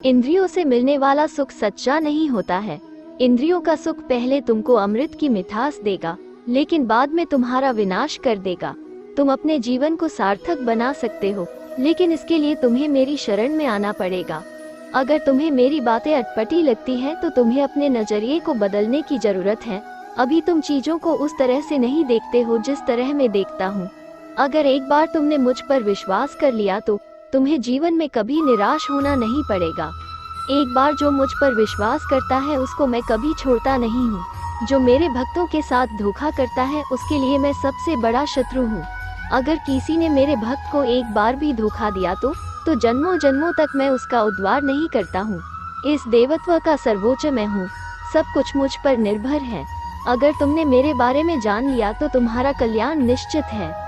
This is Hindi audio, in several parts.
इंद्रियों से मिलने वाला सुख सच्चा नहीं होता है। इंद्रियों का सुख पहले तुमको अमृत की मिठास देगा, लेकिन बाद में तुम्हारा विनाश कर देगा। तुम अपने जीवन को सार्थक बना सकते हो, लेकिन इसके लिए तुम्हें मेरी शरण में आना पड़ेगा। अगर तुम्हें मेरी बातें अटपटी लगती हैं तो तुम्हें अपने नजरिए को बदलने की जरूरत है। अभी तुम चीजों को उस तरह से नहीं देखते हो जिस तरह मैं देखता हूँ। अगर एक बार तुमने मुझ पर विश्वास कर लिया तो तुम्हें जीवन में कभी निराश होना नहीं पड़ेगा। एक बार जो मुझ पर विश्वास करता है उसको मैं कभी छोड़ता नहीं हूँ। जो मेरे भक्तों के साथ धोखा करता है उसके लिए मैं सबसे बड़ा शत्रु हूँ। अगर किसी ने मेरे भक्त को एक बार भी धोखा दिया तो जन्मों जन्मों तक मैं उसका उद्धार नहीं करता हूँ। इस देवत्व का सर्वोच्च मैं हूँ। सब कुछ मुझ पर निर्भर है। अगर तुमने मेरे बारे में जान लिया तो तुम्हारा कल्याण निश्चित है।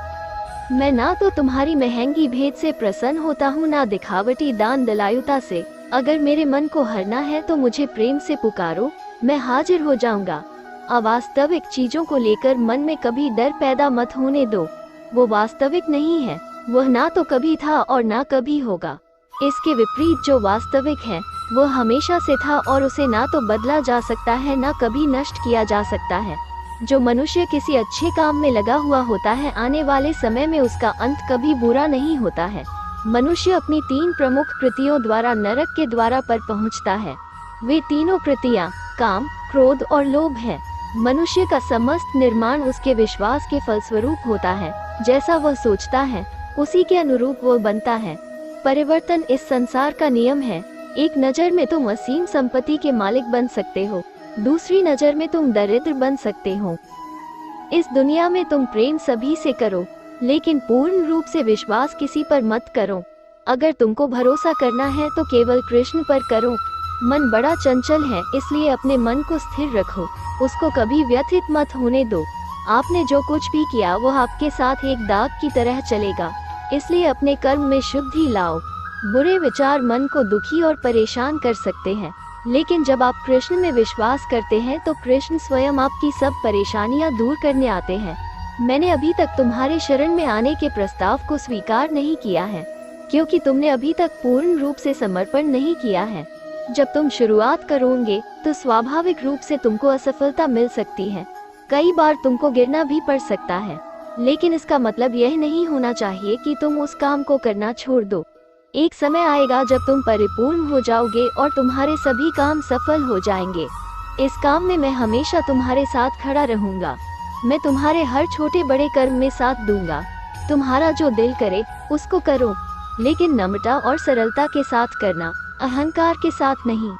मैं ना तो तुम्हारी महंगी भेंट से प्रसन्न होता हूँ, ना दिखावटी दान दलायुता से। अगर मेरे मन को हरना है तो मुझे प्रेम से पुकारो, मैं हाजिर हो जाऊंगा। अवास्तविक चीजों को लेकर मन में कभी डर पैदा मत होने दो। वो वास्तविक नहीं है, वह ना तो कभी था और ना कभी होगा। इसके विपरीत जो वास्तविक है वह हमेशा से था और उसे ना तो बदला जा सकता है ना कभी नष्ट किया जा सकता है। जो मनुष्य किसी अच्छे काम में लगा हुआ होता है, आने वाले समय में उसका अंत कभी बुरा नहीं होता है। मनुष्य अपनी 3 प्रमुख कृतियों द्वारा नरक के द्वारा पर पहुंचता है। वे तीनों कृतियां काम, क्रोध और लोभ है। मनुष्य का समस्त निर्माण उसके विश्वास के फलस्वरूप होता है। जैसा वह सोचता है उसी के अनुरूप वह बनता है। परिवर्तन इस संसार का नियम है। एक नजर में तुम असीम संपत्ति के मालिक बन सकते हो, दूसरी नजर में तुम दरिद्र बन सकते हो। इस दुनिया में तुम प्रेम सभी से करो, लेकिन पूर्ण रूप से विश्वास किसी पर मत करो। अगर तुमको भरोसा करना है तो केवल कृष्ण पर करो। मन बड़ा चंचल है, इसलिए अपने मन को स्थिर रखो, उसको कभी व्यथित मत होने दो। आपने जो कुछ भी किया वह आपके साथ एक दाग की तरह चलेगा, इसलिए अपने कर्म में शुद्धि लाओ। बुरे विचार मन को दुखी और परेशान कर सकते हैं, लेकिन जब आप कृष्ण में विश्वास करते हैं तो कृष्ण स्वयं आपकी सब परेशानियां दूर करने आते हैं। मैंने अभी तक तुम्हारे शरण में आने के प्रस्ताव को स्वीकार नहीं किया है, क्योंकि तुमने अभी तक पूर्ण रूप से समर्पण नहीं किया है। जब तुम शुरुआत करोगे तो स्वाभाविक रूप से तुमको असफलता मिल सकती है। कई बार तुमको गिरना भी पड़ सकता है, लेकिन इसका मतलब यह नहीं होना चाहिए कि तुम उस काम को करना छोड़ दो। एक समय आएगा जब तुम परिपूर्ण हो जाओगे और तुम्हारे सभी काम सफल हो जाएंगे। इस काम में मैं हमेशा तुम्हारे साथ खड़ा रहूंगा। मैं तुम्हारे हर छोटे बड़े कर्म में साथ दूंगा। तुम्हारा जो दिल करे उसको करो, लेकिन नम्रता और सरलता के साथ करना, अहंकार के साथ नहीं।